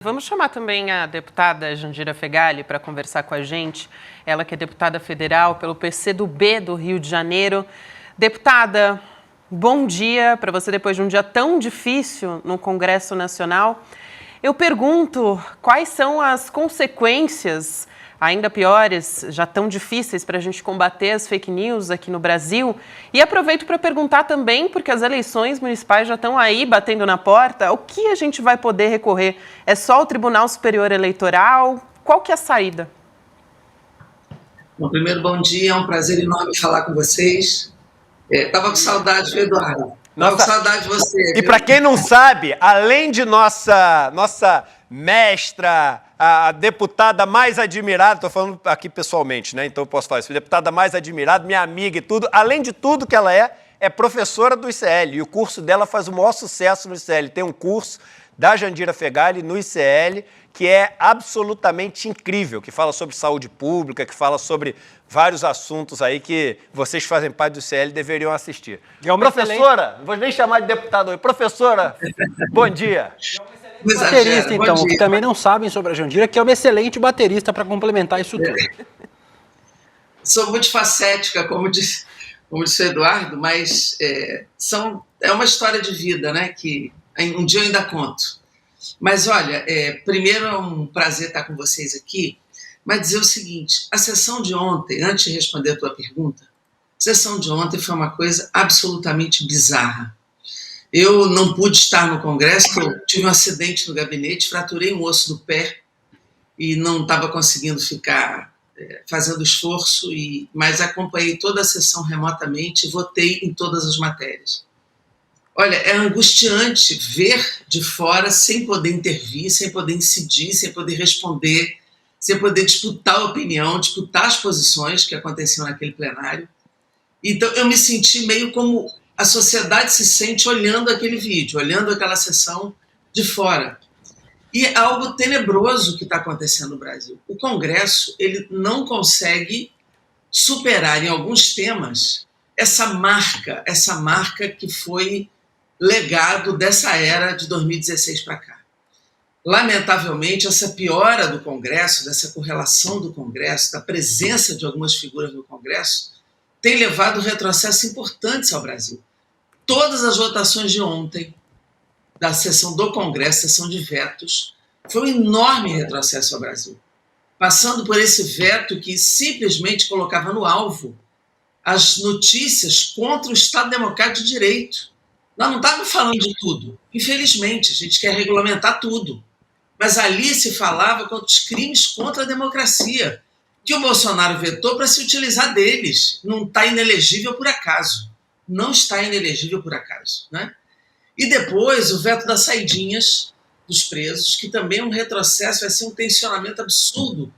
Vamos chamar também a deputada Jandira Fegali para conversar com a gente. Ela que é deputada federal pelo PCdoB do Rio de Janeiro. Deputada, bom dia para você depois de um dia tão difícil no Congresso Nacional. Eu pergunto quais são as consequências ainda piores, já tão difíceis para a gente combater as fake news aqui no Brasil. E aproveito para perguntar também, porque as eleições municipais já estão aí batendo na porta, o que a gente vai poder recorrer? É só o Tribunal Superior Eleitoral? Qual que é a saída? Bom, primeiro, bom dia, é um prazer enorme falar com vocês. Tava com saudade, viu, Eduardo? Tava com saudade de você. E para quem não sabe, além de nossa mestra, a deputada mais admirada, estou falando aqui pessoalmente, né? Então eu posso falar isso, deputada mais admirada, minha amiga e tudo, além de tudo que ela é professora do ICL, e o curso dela faz o maior sucesso no ICL. Tem um curso da Jandira Fegali no ICL, que é absolutamente incrível, que fala sobre saúde pública, que fala sobre vários assuntos aí que vocês que fazem parte do ICL deveriam assistir. Professora, não vou nem chamar de deputada hoje, professora, bom dia. Baterista, então, que também não sabem sobre a Jandira, que é uma excelente baterista para complementar isso tudo. Sou multifacética, como disse o Eduardo, mas é uma história de vida, né, que um dia eu ainda conto. Mas olha, primeiro é um prazer estar com vocês aqui, mas dizer o seguinte, a sessão de ontem, antes de responder a tua pergunta, a sessão de ontem foi uma coisa absolutamente bizarra. Eu não pude estar no Congresso, eu tive um acidente no gabinete, fraturei um osso do pé e não estava conseguindo ficar fazendo esforço, mas acompanhei toda a sessão remotamente e votei em todas as matérias. Olha, é angustiante ver de fora sem poder intervir, sem poder incidir, sem poder responder, sem poder disputar a opinião, disputar as posições que aconteciam naquele plenário. Então eu me senti meio como a sociedade se sente olhando aquele vídeo, olhando aquela sessão de fora. E é algo tenebroso que está acontecendo no Brasil. O Congresso ele não consegue superar em alguns temas essa marca que foi legado dessa era de 2016 para cá. Lamentavelmente, essa piora do Congresso, dessa correlação do Congresso, da presença de algumas figuras no Congresso, tem levado retrocessos importantes ao Brasil. Todas as votações de ontem, da sessão do Congresso, sessão de vetos, foi um enorme retrocesso ao Brasil. Passando por esse veto que simplesmente colocava no alvo as notícias contra o Estado Democrático de Direito. Nós não estávamos falando de tudo. Infelizmente, a gente quer regulamentar tudo. Mas ali se falava contra os crimes contra a democracia, que o Bolsonaro vetou para se utilizar deles. Não está inelegível por acaso. Não está inelegível por acaso, né? E depois o veto das saidinhas dos presos, que também é um retrocesso, vai ser um tensionamento absurdo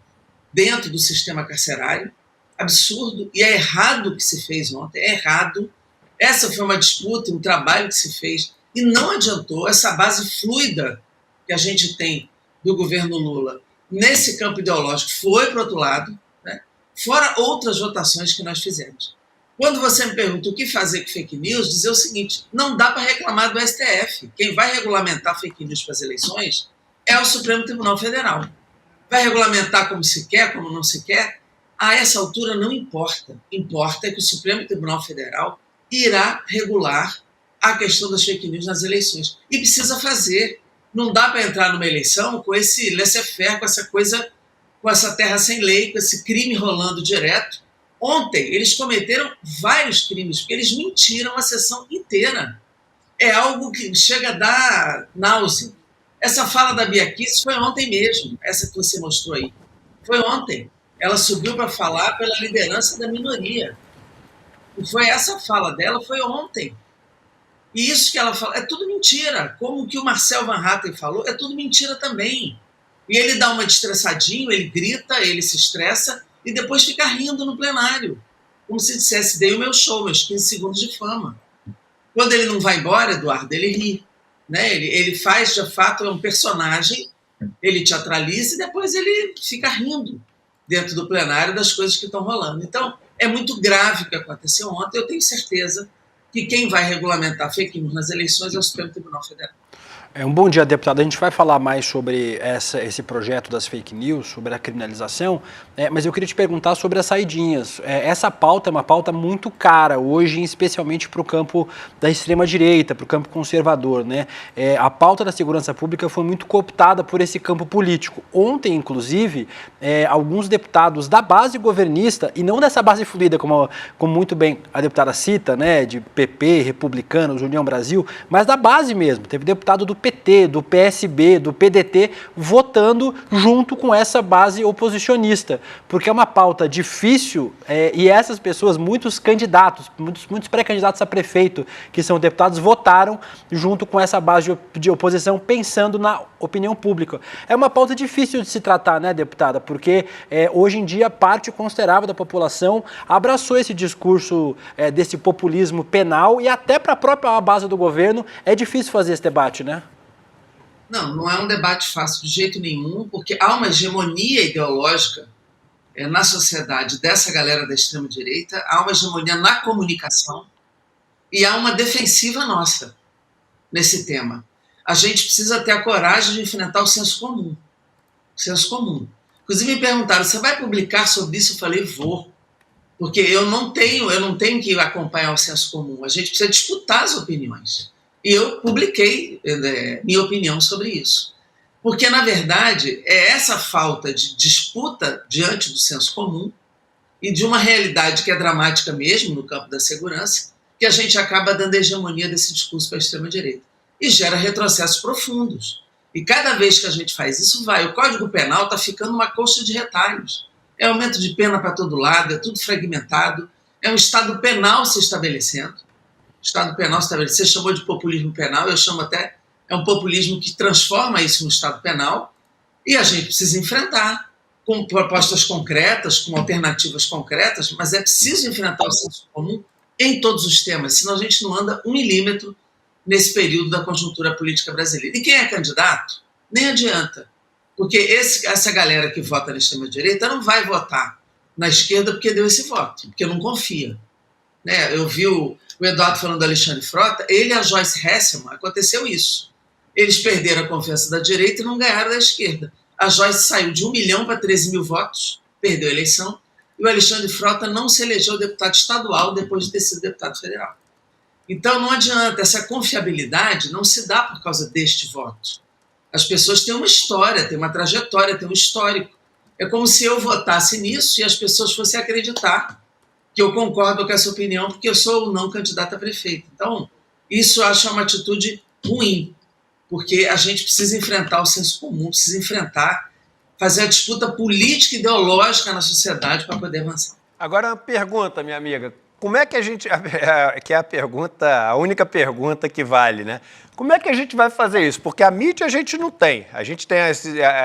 dentro do sistema carcerário, absurdo, e é errado o que se fez ontem, é errado. Essa foi uma disputa, um trabalho que se fez, e não adiantou essa base fluida que a gente tem do governo Lula nesse campo ideológico, foi para o outro lado, né? Fora outras votações que nós fizemos. Quando você me pergunta o que fazer com fake news, dizer o seguinte, não dá para reclamar do STF. Quem vai regulamentar fake news para as eleições é o Supremo Tribunal Federal. Vai regulamentar como se quer, como não se quer? A essa altura não importa. Importa que o Supremo Tribunal Federal irá regular a questão das fake news nas eleições. E precisa fazer. Não dá para entrar numa eleição com esse laissez-faire, com essa coisa, com essa terra sem lei, com esse crime rolando direto. Ontem, eles cometeram vários crimes, porque eles mentiram a sessão inteira. É algo que chega a dar náusea. Essa fala da Bia Kicis foi ontem mesmo, essa que você mostrou aí. Foi ontem. Ela subiu para falar pela liderança da minoria. E foi essa fala dela, foi ontem. E isso que ela fala, é tudo mentira. Como o que o Marcel Van Hatten falou, é tudo mentira também. E ele dá uma destressadinho, ele grita, ele se estressa, e depois fica rindo no plenário, como se dissesse, dei o meu show, meus 15 segundos de fama. Quando ele não vai embora, Eduardo, ele ri. Né? Ele faz, de fato, é um personagem, ele teatraliza e depois ele fica rindo dentro do plenário das coisas que estão rolando. Então, é muito grave o que aconteceu ontem. Eu tenho certeza que quem vai regulamentar fake news nas eleições é o Supremo Tribunal Federal. Um bom dia, deputado. A gente vai falar mais sobre esse projeto das fake news, sobre a criminalização, mas eu queria te perguntar sobre as saidinhas. Essa pauta é uma pauta muito cara hoje, especialmente para o campo da extrema-direita, para o campo conservador, né? A pauta da segurança pública foi muito cooptada por esse campo político. Ontem, inclusive, alguns deputados da base governista, e não dessa base fluida, como muito bem a deputada cita, né, de PP, Republicanos, União Brasil, mas da base mesmo. Teve deputado do PT, do PSB, do PDT, votando junto com essa base oposicionista, porque é uma pauta difícil e essas pessoas, muitos candidatos, muitos pré-candidatos a prefeito, que são deputados, votaram junto com essa base de oposição, pensando na opinião pública. É uma pauta difícil de se tratar, né, deputada? Porque hoje em dia parte considerável da população abraçou esse discurso desse populismo penal e até para a própria base do governo é difícil fazer esse debate, né? Não é um debate fácil de jeito nenhum, porque há uma hegemonia ideológica na sociedade dessa galera da extrema-direita, há uma hegemonia na comunicação e há uma defensiva nossa nesse tema. A gente precisa ter a coragem de enfrentar o senso comum. O senso comum. Inclusive me perguntaram, você vai publicar sobre isso? Eu falei, vou. Porque eu não tenho que acompanhar o senso comum. A gente precisa disputar as opiniões. E eu publiquei minha opinião sobre isso. Porque, na verdade, é essa falta de disputa diante do senso comum e de uma realidade que é dramática mesmo no campo da segurança, que a gente acaba dando a hegemonia desse discurso para a extrema-direita. E gera retrocessos profundos. E cada vez que a gente faz isso, o Código Penal está ficando uma colcha de retalhos. É aumento de pena para todo lado, é tudo fragmentado, é um Estado penal se estabelecendo. Estado penal estabelecido, você chamou de populismo penal, eu chamo até, é um populismo que transforma isso no Estado penal, e a gente precisa enfrentar com propostas concretas, com alternativas concretas, mas é preciso enfrentar o senso comum em todos os temas, senão a gente não anda 1 milímetro nesse período da conjuntura política brasileira. E quem é candidato, nem adianta, porque essa galera que vota na extrema-direita não vai votar na esquerda porque deu esse voto, porque não confia. Eu vi o Eduardo falando do Alexandre Frota, ele e a Joyce Hasselmann, aconteceu isso. Eles perderam a confiança da direita e não ganharam da esquerda. A Joyce saiu de 1 milhão para 13 mil votos, perdeu a eleição, e o Alexandre Frota não se elegeu deputado estadual depois de ter sido deputado federal. Então não adianta, essa confiabilidade não se dá por causa deste voto. As pessoas têm uma história, têm uma trajetória, têm um histórico. É como se eu votasse nisso e as pessoas fossem acreditar que eu concordo com essa opinião porque eu sou ou não candidata a prefeito. Então, isso eu acho uma atitude ruim, porque a gente precisa enfrentar o senso comum, precisa enfrentar, fazer a disputa política e ideológica na sociedade para poder avançar. Agora, uma pergunta, minha amiga. Como é que a gente... que é a pergunta, a única pergunta que vale, né? Como é que a gente vai fazer isso? Porque a mídia a gente não tem. A gente tem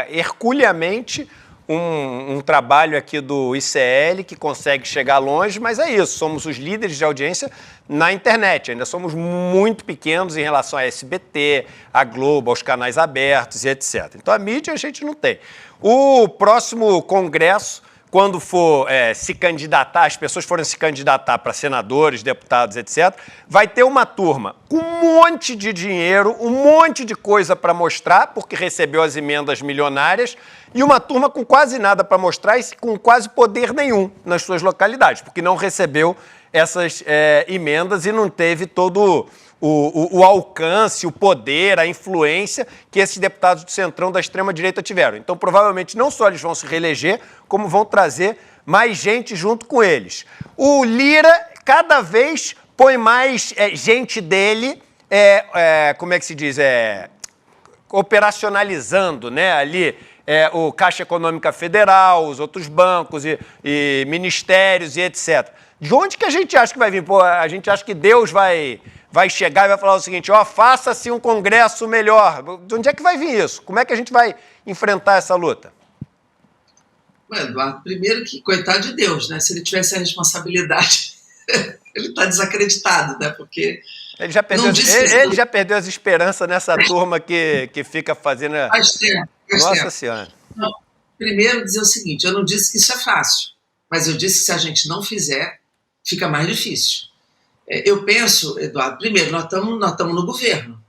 herculeamente um trabalho aqui do ICL que consegue chegar longe, mas é isso, somos os líderes de audiência na internet, ainda somos muito pequenos em relação à SBT, à Globo, aos canais abertos e etc. Então a mídia a gente não tem. O próximo congresso, quando for se candidatar, as pessoas forem se candidatar para senadores, deputados, etc., vai ter uma turma com um monte de dinheiro, um monte de coisa para mostrar, porque recebeu as emendas milionárias, e uma turma com quase nada para mostrar e com quase poder nenhum nas suas localidades, porque não recebeu essas emendas e não teve todo o alcance, o poder, a influência que esses deputados do Centrão da extrema-direita tiveram. Então, provavelmente, não só eles vão se reeleger, como vão trazer mais gente junto com eles. O Lira, cada vez, põe mais gente dele, como é que se diz, operacionalizando, né, ali o Caixa Econômica Federal, os outros bancos e ministérios e etc. De onde que a gente acha que vai vir? Pô, a gente acha que Deus vai chegar e vai falar o seguinte, faça-se um congresso melhor. De onde é que vai vir isso? Como é que a gente vai enfrentar essa luta? Eduardo, primeiro que, coitado de Deus, né? Se ele tivesse a responsabilidade, ele está desacreditado, né? Porque ele já perdeu as esperanças nessa turma que fica fazendo... Faz tempo. Nossa Senhora. Não, primeiro dizer o seguinte, eu não disse que isso é fácil, mas eu disse que se a gente não fizer, fica mais difícil. Eu penso, Eduardo, primeiro, nós estamos no governo.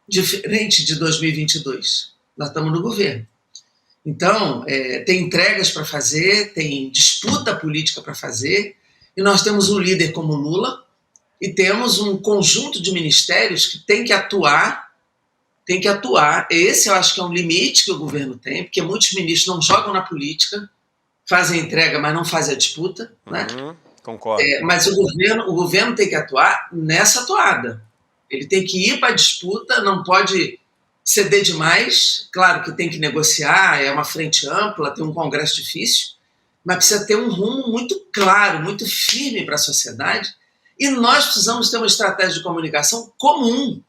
diferente de 2022. Nós estamos no governo. Então, tem entregas para fazer, tem disputa política para fazer, e nós temos um líder como Lula, e temos um conjunto de ministérios que tem que atuar. Esse eu acho que é um limite que o governo tem, porque muitos ministros não jogam na política, fazem a entrega, mas não fazem a disputa. Né? Concordo. Mas o governo tem que atuar nessa toada. Ele tem que ir para a disputa, não pode ceder demais. Claro que tem que negociar, é uma frente ampla, tem um congresso difícil, mas precisa ter um rumo muito claro, muito firme para a sociedade. E nós precisamos ter uma estratégia de comunicação comum.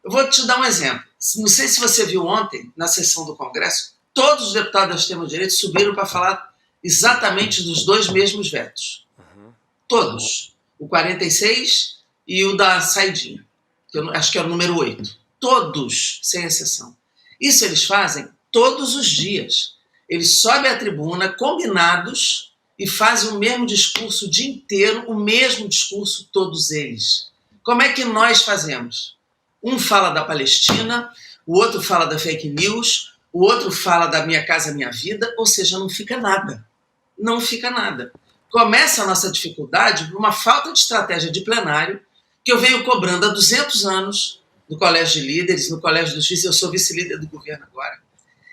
Eu vou te dar um exemplo. Não sei se você viu ontem, na sessão do Congresso, todos os deputados da extrema-direita subiram para falar exatamente dos dois mesmos vetos. Todos. O 46 e o da saidinha, que eu acho que é o número 8. Todos, sem exceção. Isso eles fazem todos os dias. Eles sobem à tribuna, combinados, e fazem o mesmo discurso o dia inteiro, o mesmo discurso todos eles. Como é que nós fazemos? Um fala da Palestina, o outro fala da fake news, o outro fala da Minha Casa Minha Vida, ou seja, não fica nada. Não fica nada. Começa a nossa dificuldade por uma falta de estratégia de plenário que eu venho cobrando há 200 anos no Colégio de Líderes, no Colégio dos Vices, eu sou vice-líder do governo agora.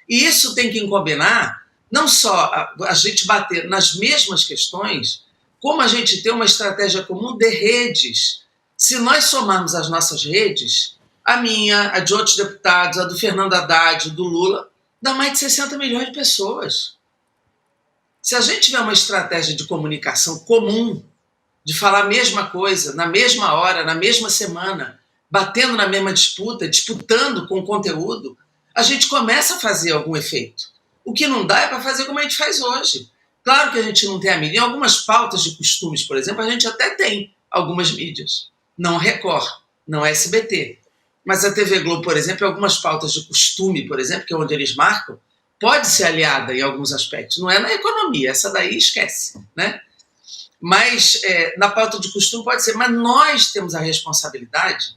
E isso tem que combinar não só a gente bater nas mesmas questões, como a gente ter uma estratégia comum de redes. Se nós somarmos as nossas redes, a minha, a de outros deputados, a do Fernando Haddad, do Lula, dá mais de 60 milhões de pessoas. Se a gente tiver uma estratégia de comunicação comum, de falar a mesma coisa, na mesma hora, na mesma semana, batendo na mesma disputa, disputando com o conteúdo, a gente começa a fazer algum efeito. O que não dá é para fazer como a gente faz hoje. Claro que a gente não tem a mídia. Em algumas pautas de costumes, por exemplo, a gente até tem algumas mídias. Não Record, não SBT. Mas a TV Globo, por exemplo, em algumas pautas de costume, por exemplo, que é onde eles marcam, pode ser aliada em alguns aspectos. Não é na economia, essa daí esquece, né? Mas na pauta de costume pode ser. Mas nós temos a responsabilidade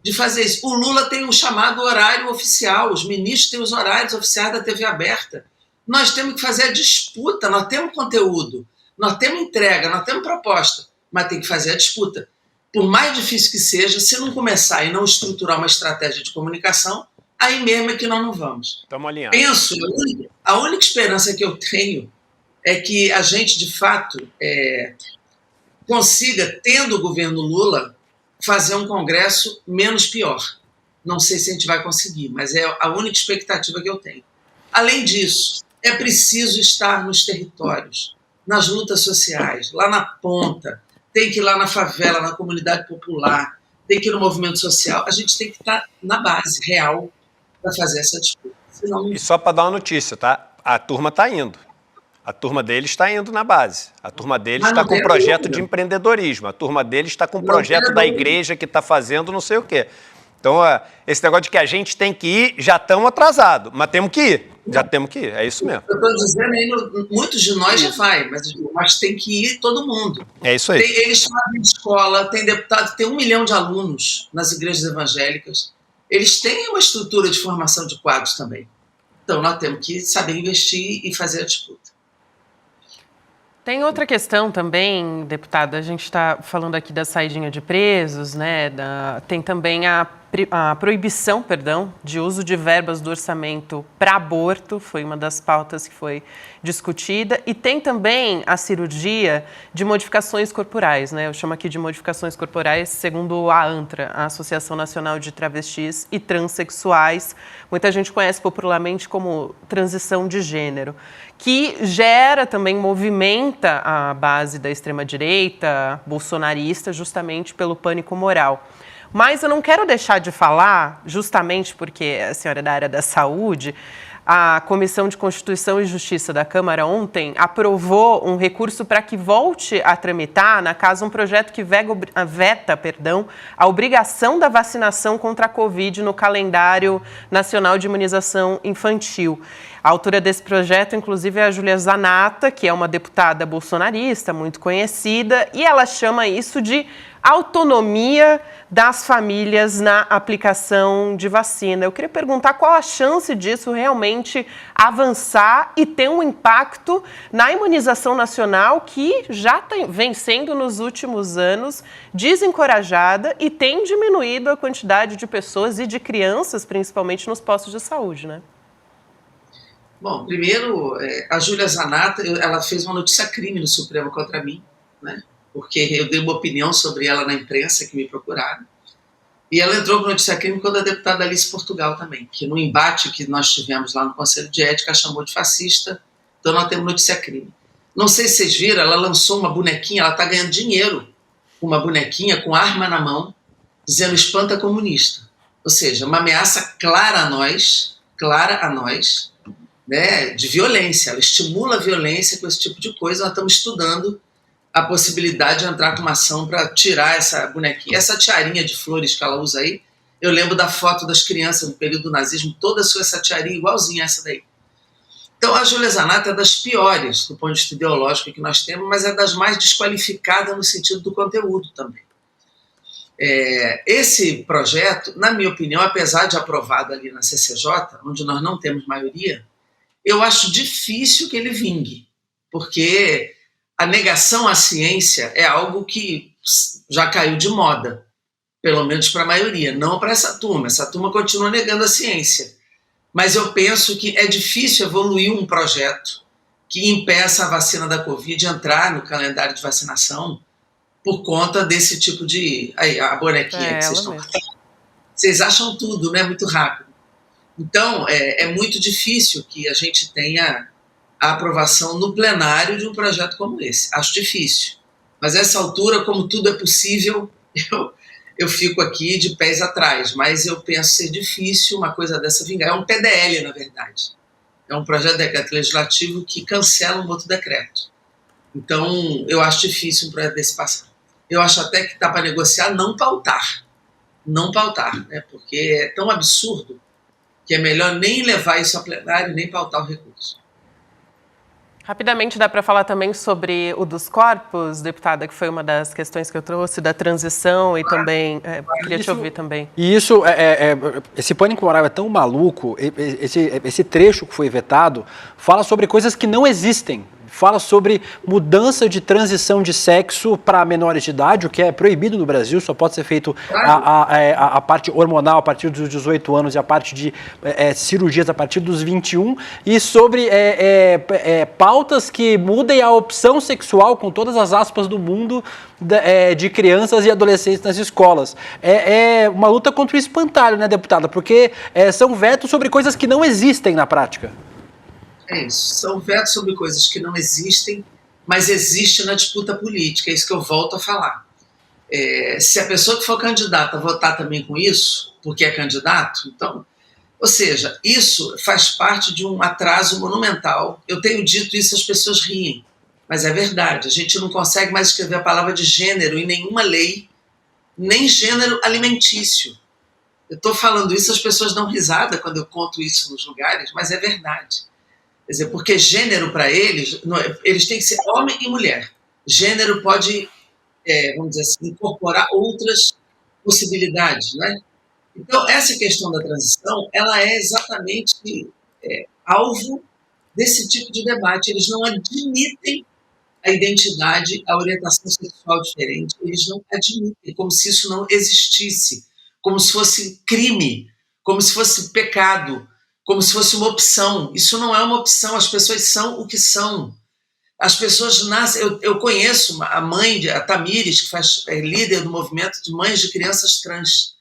de fazer isso. O Lula tem o chamado horário oficial, os ministros têm os horários oficiais da TV aberta. Nós temos que fazer a disputa, nós temos conteúdo, nós temos entrega, nós temos proposta, mas tem que fazer a disputa. Por mais difícil que seja, se não começar e não estruturar uma estratégia de comunicação, aí mesmo é que nós não vamos. Estamos alinhados. Penso, a única esperança que eu tenho é que a gente, de fato, consiga, tendo o governo Lula, fazer um congresso menos pior. Não sei se a gente vai conseguir, mas é a única expectativa que eu tenho. Além disso, é preciso estar nos territórios, nas lutas sociais, lá na ponta, tem que ir lá na favela, na comunidade popular, tem que ir no movimento social. A gente tem que estar na base real para fazer essa disputa. Senão... E só para dar uma notícia, tá? A turma está indo. A turma deles está indo na base. A turma deles está com um projeto de empreendedorismo. A turma deles está com um projeto da igreja que está fazendo não sei o quê. Então, esse negócio de que a gente tem que ir, já estamos atrasados, mas temos que ir. Já temos que ir, é isso mesmo. Eu estou dizendo aí, muitos de nós já vai, mas tem que ir todo mundo. É isso aí. Eles fazem escola, tem deputado, tem 1 milhão de alunos nas igrejas evangélicas. Eles têm uma estrutura de formação de quadros também. Então, nós temos que saber investir e fazer a disputa. Tem outra questão também, deputada, a gente está falando aqui da saidinha de presos, né? Tem também a proibição, de uso de verbas do orçamento para aborto, foi uma das pautas que foi discutida, e tem também a cirurgia de modificações corporais, né? Eu chamo aqui de modificações corporais segundo a ANTRA, a Associação Nacional de Travestis e Transsexuais, muita gente conhece popularmente como transição de gênero, que gera também, movimenta a base da extrema-direita bolsonarista justamente pelo pânico moral. Mas eu não quero deixar de falar, justamente porque a senhora é da área da saúde, a Comissão de Constituição e Justiça da Câmara ontem aprovou um recurso para que volte a tramitar, na casa, um projeto que veta a obrigação da vacinação contra a Covid no calendário nacional de imunização infantil. A autora desse projeto, inclusive, é a Júlia Zanata, que é uma deputada bolsonarista muito conhecida, e ela chama isso de autonomia das famílias na aplicação de vacina. Eu queria perguntar qual a chance disso realmente avançar e ter um impacto na imunização nacional, que já vem sendo nos últimos anos desencorajada e tem diminuído a quantidade de pessoas e de crianças, principalmente nos postos de saúde, né? Bom, primeiro, a Júlia Zanata, ela fez uma notícia-crime no Supremo contra mim, né? Porque eu dei uma opinião sobre ela na imprensa, que me procuraram. E ela entrou com notícia-crime quando a deputada Alice Portugal também, que no embate que nós tivemos lá no Conselho de Ética, a chamou de fascista, então nós temos notícia-crime. Não sei se vocês viram, ela lançou uma bonequinha, ela está ganhando dinheiro com uma bonequinha com arma na mão, dizendo espanta comunista. Ou seja, uma ameaça clara a nós, né, de violência. Ela estimula a violência com esse tipo de coisa. Nós estamos estudando a possibilidade de entrar com uma ação para tirar essa bonequinha. Essa tiarinha de flores que ela usa aí, eu lembro da foto das crianças no período do nazismo, todas com essa tiarinha igualzinha a essa daí. Então, a Júlia Zanata é das piores do ponto de vista ideológico que nós temos, mas é das mais desqualificadas no sentido do conteúdo também. Esse projeto, na minha opinião, apesar de aprovado ali na CCJ, onde nós não temos maioria, eu acho difícil que ele vingue, porque a negação à ciência é algo que já caiu de moda, pelo menos para a maioria, não para essa turma. Essa turma continua negando a ciência. Mas eu penso que é difícil evoluir um projeto que impeça a vacina da Covid entrar no calendário de vacinação por conta desse tipo de... Aí, a bonequinha que vocês estão... Vocês acham tudo, né? Muito rápido. Então, é muito difícil que a gente tenha a aprovação no plenário de um projeto como esse. Acho difícil. Mas, a essa altura, como tudo é possível, eu fico aqui de pés atrás. Mas eu penso ser difícil uma coisa dessa vingar. É um PDL, na verdade. É um projeto de decreto legislativo que cancela um outro decreto. Então, eu acho difícil um projeto desse passar. Eu acho até que dá para negociar não pautar. Não pautar, né? Porque é tão absurdo que é melhor nem levar isso a plenário, nem pautar o recurso. Rapidamente, dá para falar também sobre o dos corpos, deputada, que foi uma das questões que eu trouxe, da transição, e também queria te ouvir também. E isso, esse pânico moral é tão maluco, esse trecho que foi vetado fala sobre coisas que não existem. Fala sobre mudança de transição de sexo para menores de idade, o que é proibido no Brasil, só pode ser feito a parte hormonal a partir dos 18 anos e a parte de cirurgias a partir dos 21, e sobre pautas que mudem a opção sexual, com todas as aspas do mundo, de crianças e adolescentes nas escolas. É uma luta contra o espantalho, né, deputada? Porque são vetos sobre coisas que não existem na prática. É isso, são vetos sobre coisas que não existem, mas existe na disputa política, é isso que eu volto a falar. Se a pessoa que for candidata votar também com isso, porque é candidato, então... Ou seja, isso faz parte de um atraso monumental. Eu tenho dito isso, as pessoas riem, mas é verdade. A gente não consegue mais escrever a palavra de gênero em nenhuma lei, nem gênero alimentício. Eu estou falando isso, as pessoas dão risada quando eu conto isso nos lugares, mas é verdade. Quer dizer, porque gênero para eles, eles têm que ser homem e mulher. Gênero pode, vamos dizer assim, incorporar outras possibilidades, né? Então, essa questão da transição, ela é exatamente alvo desse tipo de debate. Eles não admitem a identidade, a orientação sexual diferente. Eles não admitem, como se isso não existisse, como se fosse crime, como se fosse pecado, como se fosse uma opção. Isso não é uma opção, as pessoas são o que são. As pessoas nascem... Eu conheço a mãe, a Tamires, que é líder do movimento de mães de crianças trans.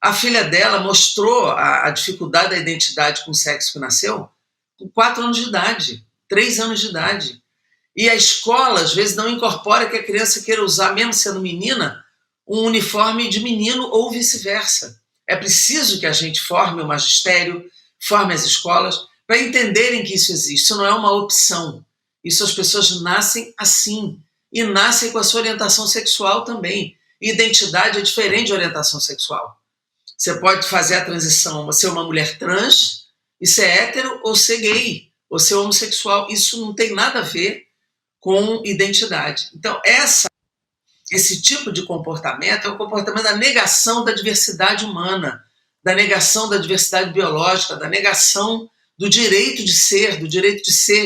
A filha dela mostrou a dificuldade da identidade com o sexo que nasceu com 4 anos de idade, 3 anos de idade. E a escola, às vezes, não incorpora que a criança queira usar, mesmo sendo menina, um uniforme de menino ou vice-versa. É preciso que a gente forme o magistério, forme as escolas, para entenderem que isso existe. Isso não é uma opção. Isso, as pessoas nascem assim. E nascem com a sua orientação sexual também. Identidade é diferente de orientação sexual. Você pode fazer a transição, ser uma mulher trans, e ser hétero, ou ser gay, ou ser homossexual. Isso não tem nada a ver com identidade. Então, essa esse tipo de comportamento é um comportamento da negação da diversidade humana, da negação da diversidade biológica, da negação do direito de ser,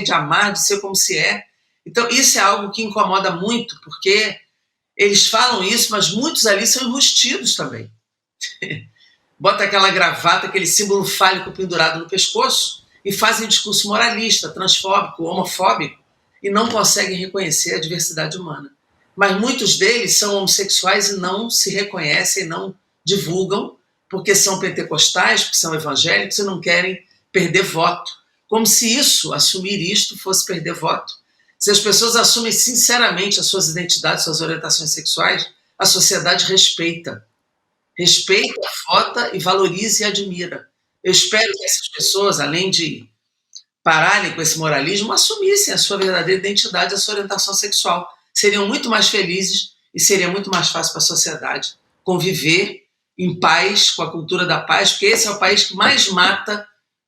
de amar, de ser como se é. Então, isso é algo que incomoda muito, porque eles falam isso, mas muitos ali são enrustidos também. Bota aquela gravata, aquele símbolo fálico pendurado no pescoço e fazem discurso moralista, transfóbico, homofóbico e não conseguem reconhecer a diversidade humana. Mas muitos deles são homossexuais e não se reconhecem, não divulgam, porque são pentecostais, porque são evangélicos e não querem perder voto. Como se assumir isto, fosse perder voto. Se as pessoas assumem sinceramente as suas identidades, suas orientações sexuais, a sociedade respeita. Respeita, vota e valoriza e admira. Eu espero que essas pessoas, além de pararem com esse moralismo, assumissem a sua verdadeira identidade, a sua orientação sexual. Seriam muito mais felizes e seria muito mais fácil para a sociedade conviver em paz, com a cultura da paz, porque esse é o país que mais mata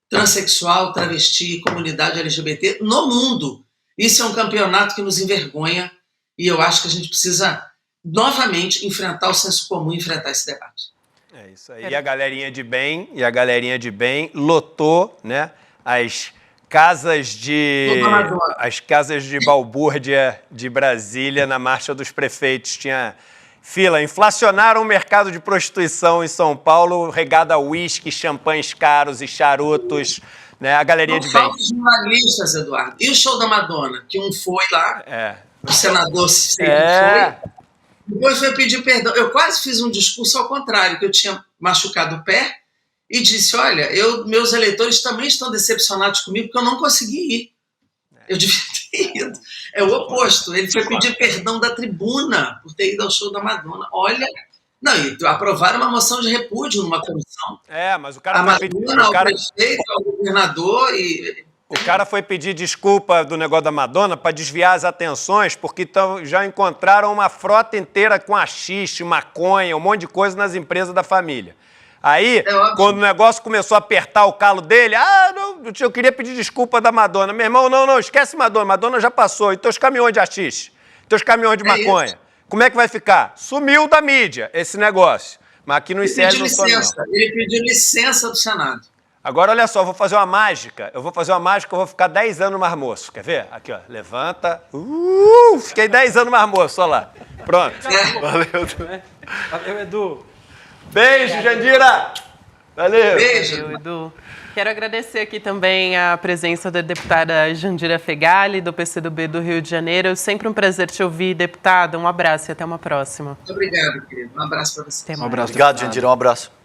transexual, travesti, comunidade LGBT no mundo. Isso é um campeonato que nos envergonha e eu acho que a gente precisa novamente enfrentar o senso comum e enfrentar esse debate. É isso aí. E a galerinha de bem lotou, né, as casas de balbúrdia de Brasília na Marcha dos Prefeitos. Tinha fila. Inflacionaram o mercado de prostituição em São Paulo, regado a uísque, champanhes caros e charutos, né? A galerinha de bem. Falsos jornalistas, Eduardo. E o show da Madonna, que um foi lá, o senador foi, depois foi pedir perdão. Eu quase fiz um discurso ao contrário, que eu tinha machucado o pé e disse, olha, meus eleitores também estão decepcionados comigo porque eu não consegui ir. Eu devia ter ido. É o oposto. Ele foi pedir perdão da tribuna por ter ido ao show da Madonna. Olha... Não, e aprovaram uma moção de repúdio numa comissão. Mas o cara... A Madonna, o prefeito, o governador e... O cara foi pedir desculpa do negócio da Madonna para desviar as atenções, porque já encontraram uma frota inteira com haxixe, maconha, um monte de coisa nas empresas da família. Aí, quando o negócio começou a apertar o calo dele, eu queria pedir desculpa da Madonna. Meu irmão, não, esquece Madonna. Madonna já passou. E teus caminhões de haxixe? Teus caminhões de maconha? Isso. Como é que vai ficar? Sumiu da mídia esse negócio. Mas aqui no ICL não some, não. Ele pediu licença do Senado. Agora, olha só, eu vou fazer uma mágica. Eu vou ficar 10 anos mais moço. Quer ver? Aqui, ó. Levanta. Fiquei 10 anos mais moço, olha lá. Pronto. Valeu. Valeu, Edu. Beijo, Jandira! Valeu! Beijo, Valeu, Edu. Quero agradecer aqui também a presença da deputada Jandira Fegali, do PCdoB do Rio de Janeiro. Sempre um prazer te ouvir, deputada. Um abraço e até uma próxima. Muito obrigado, querido. Um abraço para você. Um abraço. Obrigado, Jandira. Um abraço.